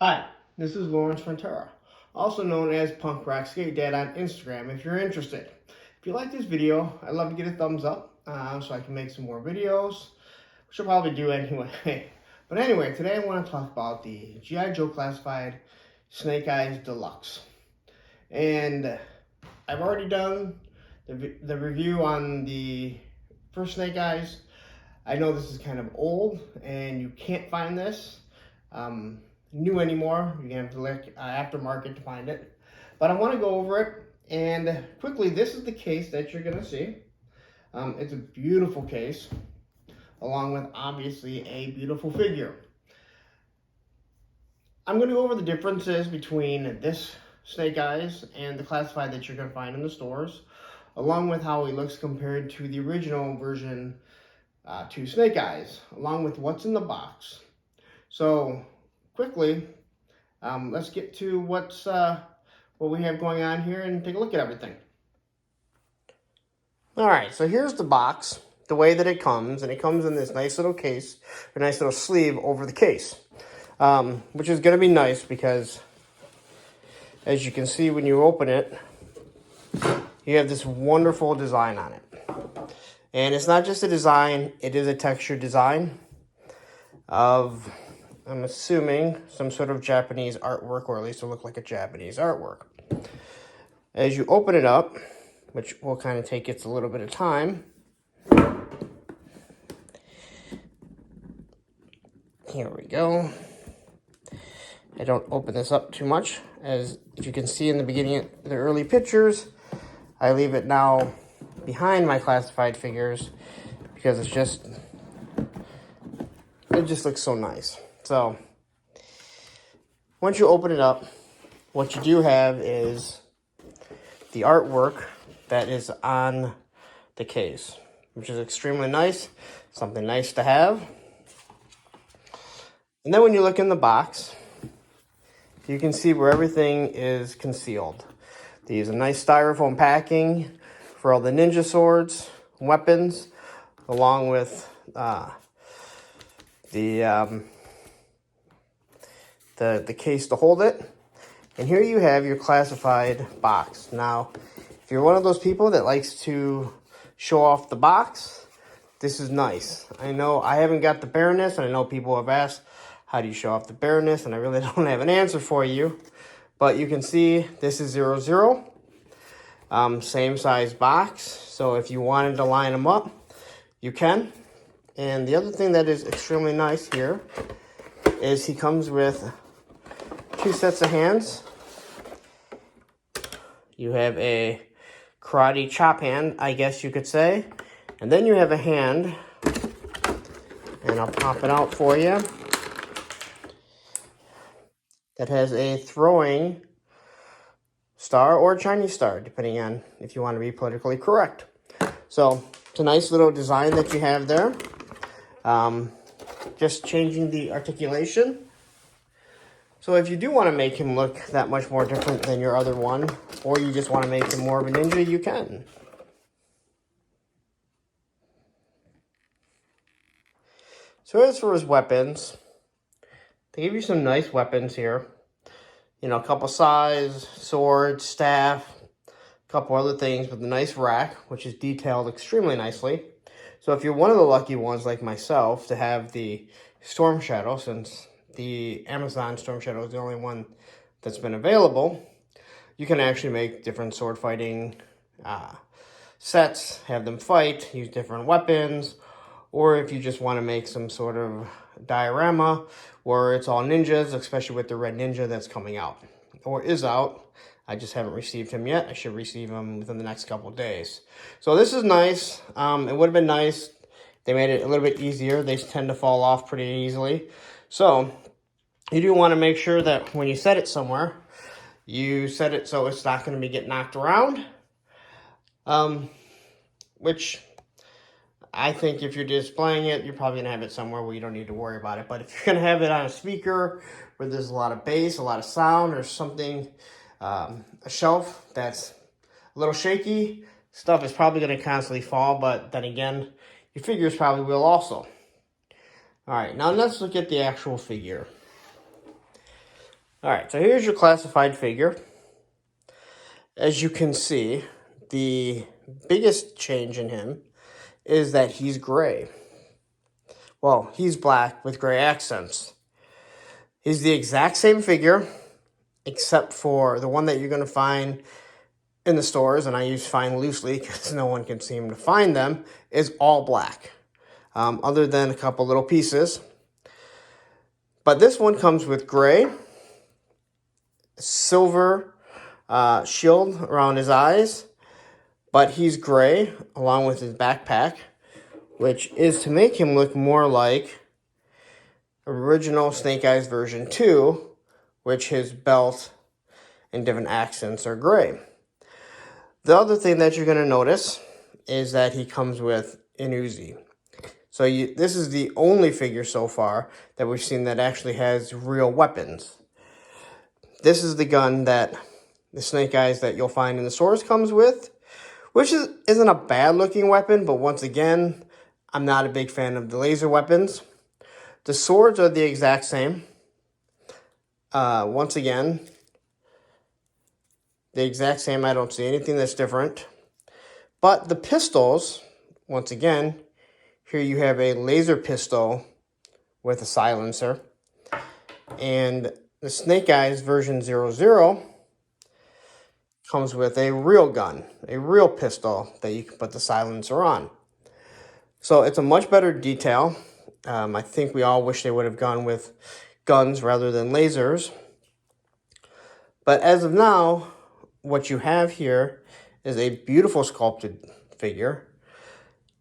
Hi, this is Lawrence Ventura, also known as Punk Rock Skate Dad on Instagram if you're interested. If you like this video, I'd love to get a thumbs up so I can make some more videos, which I'll probably do anyway. But anyway, today I want to talk about the G.I. Joe Classified Snake Eyes Deluxe. And I've already done the review on the first Snake Eyes. I know this is kind of old and you can't find this new anymore. You're gonna have to look aftermarket to find it. But I want to go over it, and quickly, this is the case that you're gonna see. It's a beautiful case, along with obviously a beautiful figure. I'm gonna go over the differences between this Snake Eyes and the Classified that you're gonna find in the stores, along with how he looks compared to the original version to Snake Eyes, along with what's in the box. So quickly, let's get to what we have going on here and take a look at everything. All right, so here's the box, the way that it comes, and it comes in this nice little case, a nice little sleeve over the case, which is going to be nice because, as you can see when you open it, you have this wonderful design on it. And it's not just a design, it is a textured design of, I'm assuming, some sort of Japanese artwork, or at least it'll look like a Japanese artwork. As you open it up, which will kind of take its a little bit of time, here we go. I don't open this up too much, as if you can see in the beginning, the early pictures, I leave it now behind my classified figures because it just looks so nice. So once you open it up, what you do have is the artwork that is on the case, which is extremely nice, something nice to have. And then when you look in the box, you can see where everything is concealed. They use a nice styrofoam packing for all the ninja swords, weapons, along with the case to hold it. And here you have your classified box. Now, if you're one of those people that likes to show off the box, this is nice. I know I haven't got the bareness, and I know people have asked, how do you show off the bareness? And I really don't have an answer for you. But you can see this is 00. Same size box, so if you wanted to line them up, you can. And the other thing that is extremely nice here is he comes with 2 sets of hands. You have a karate chop hand, I guess you could say, and then you have a hand, and I'll pop it out for you, that has a throwing star or Chinese star, depending on if you want to be politically correct. So it's a nice little design that you have there. Just changing the articulation. So if you do want to make him look that much more different than your other one, or you just want to make him more of a ninja, you can. So as for his weapons, they give you some nice weapons here. You know, a couple size, sword, staff, a couple other things with a nice rack, which is detailed extremely nicely. So if you're one of the lucky ones like myself to have the Storm Shadow, since the Amazon Storm Shadow is the only one that's been available, you can actually make different sword fighting sets, have them fight, use different weapons, or if you just want to make some sort of diorama where it's all ninjas, especially with the red ninja that's coming out, or is out. I just haven't received him yet. I should receive him within the next couple of days. So this is nice. It would have been nice. They made it a little bit easier. They tend to fall off pretty easily. So you do want to make sure that when you set it somewhere, you set it so it's not going to be getting knocked around. Which I think if you're displaying it, you're probably going to have it somewhere where you don't need to worry about it. But if you're going to have it on a speaker where there's a lot of bass, a lot of sound, or something, a shelf that's a little shaky, stuff is probably going to constantly fall. But then again, your figures probably will also. All right, now let's look at the actual figure. All right, so here's your classified figure. As you can see, the biggest change in him is that he's gray. Well, he's black with gray accents. He's the exact same figure, except for the one that you're going to find in the stores, and I use find loosely because no one can seem to find them, is all black, other than a couple little pieces. But this one comes with gray, silver shield around his eyes, but he's gray along with his backpack, which is to make him look more like original Snake Eyes version 2, which his belt and different accents are gray. The other thing that you're going to notice is that he comes with an Uzi. So this is the only figure so far that we've seen that actually has real weapons. This is the gun that the Snake Eyes that you'll find in the stores comes with, which isn't a bad looking weapon, but once again, I'm not a big fan of the laser weapons. The swords are the exact same. Once again, the exact same. I don't see anything that's different. But the pistols, once again, here you have a laser pistol with a silencer. And the Snake Eyes version 00 comes with a real gun, a real pistol that you can put the silencer on. So it's a much better detail. I think we all wish they would have gone with guns rather than lasers. But as of now, what you have here is a beautiful sculpted figure.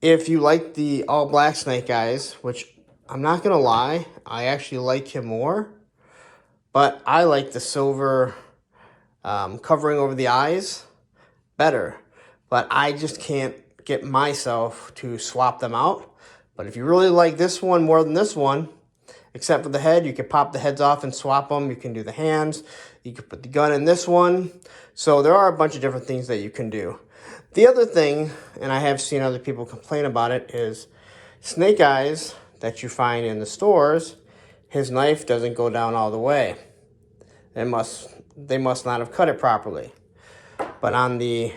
If you like the all-black Snake Eyes, which I'm not going to lie, I actually like him more. But I like the silver covering over the eyes better. But I just can't get myself to swap them out. But if you really like this one more than this one, except for the head, you can pop the heads off and swap them. You can do the hands. You can put the gun in this one. So there are a bunch of different things that you can do. The other thing, and I have seen other people complain about it, is Snake Eyes that you find in the stores, his knife doesn't go down all the way. They must not have cut it properly. But on the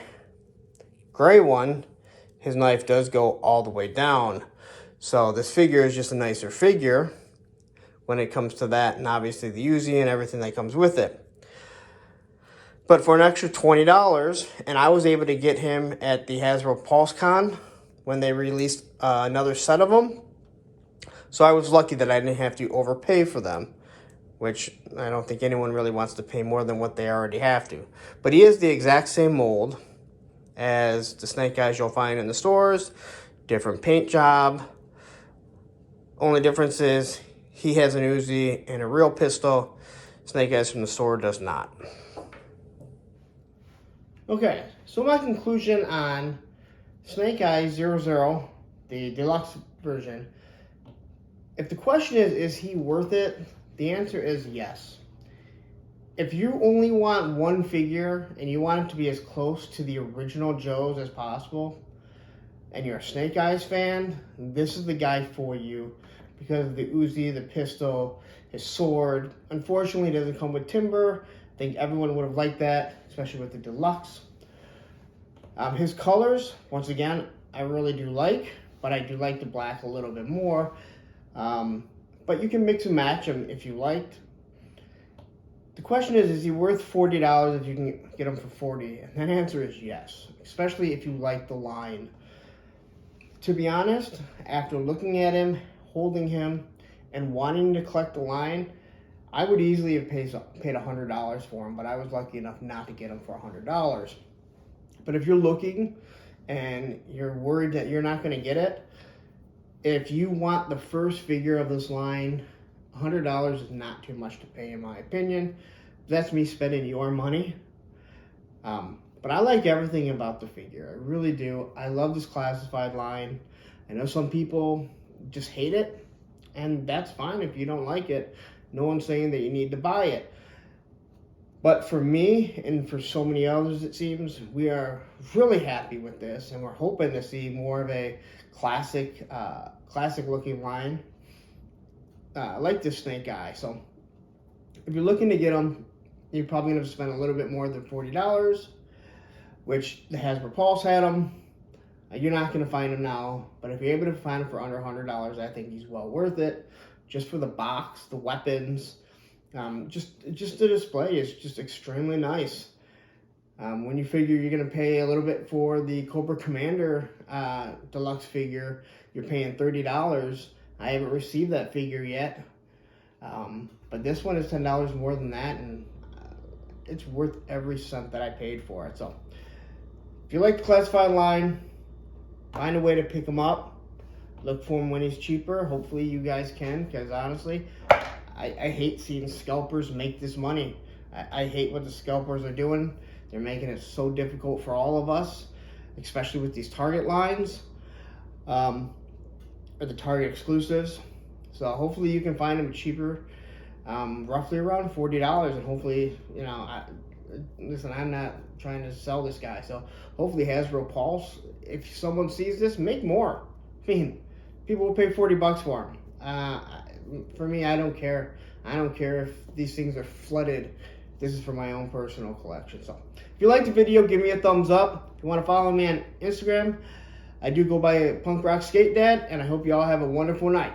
gray one, his knife does go all the way down. So this figure is just a nicer figure when it comes to that, and obviously the Uzi and everything that comes with it. But for an extra $20, and I was able to get him at the Hasbro Pulse Con when they released another set of them. So I was lucky that I didn't have to overpay for them, which I don't think anyone really wants to pay more than what they already have to. But he is the exact same mold as the Snake Eyes you'll find in the stores, different paint job. Only difference is he has an Uzi and a real pistol. Snake Eyes from the store does not. Okay, so my conclusion on Snake Eyes 00, the deluxe version. If the question is he worth it? The answer is yes. If you only want one figure and you want it to be as close to the original Joes as possible, and you're a Snake Eyes fan, this is the guy for you because of the Uzi, the pistol, his sword. Unfortunately, it doesn't come with timber. I think everyone would have liked that, especially with the deluxe. His colors, once again, I really do like, but I do like the black a little bit more. But you can mix and match them if you liked. The question is he worth $40 if you can get him for $40? And that answer is yes, especially if you like the line. To be honest, after looking at him, holding him, and wanting to collect the line, I would easily have paid $100 for him, but I was lucky enough not to get him for $100. But if you're looking and you're worried that you're not going to get it, if you want the first figure of this line, $100 is not too much to pay in my opinion. That's me spending your money. But I like everything about the figure. I really do. I love this classified line. I know some people just hate it, and that's fine if you don't like it. No one's saying that you need to buy it. But for me, and for so many others it seems, we are really happy with this, and we're hoping to see more of a classic looking line like this Snake Eye. So if you're looking to get them, you're probably going to spend a little bit more than $40, which the Hasbro Pulse had them. You're not going to find them now, but if you're able to find them for under $100, I think he's well worth it. Just for the box, the weapons, just the display is just extremely nice. When you figure you're going to pay a little bit for the Cobra Commander Deluxe figure, you're paying $30. I haven't received that figure yet, but this one is $10 more than that, and it's worth every cent that I paid for it. So if you like the classified line, find a way to pick them up. Look for them when he's cheaper. Hopefully you guys can, because honestly, I hate seeing scalpers make this money. I hate what the scalpers are doing. They're making it so difficult for all of us, especially with these Target lines, or the Target exclusives. So hopefully you can find them cheaper, roughly around $40, and hopefully, you know, listen, I'm not trying to sell this guy, so hopefully Hasbro Pulse, if someone sees this, make more. I mean, people will pay $40 for them. For me, I don't care. I don't care if these things are flooded. This is for my own personal collection. So if you liked the video, give me a thumbs up. If you want to follow me on Instagram, I do go by Punk Rock Skate Dad, and I hope you all have a wonderful night.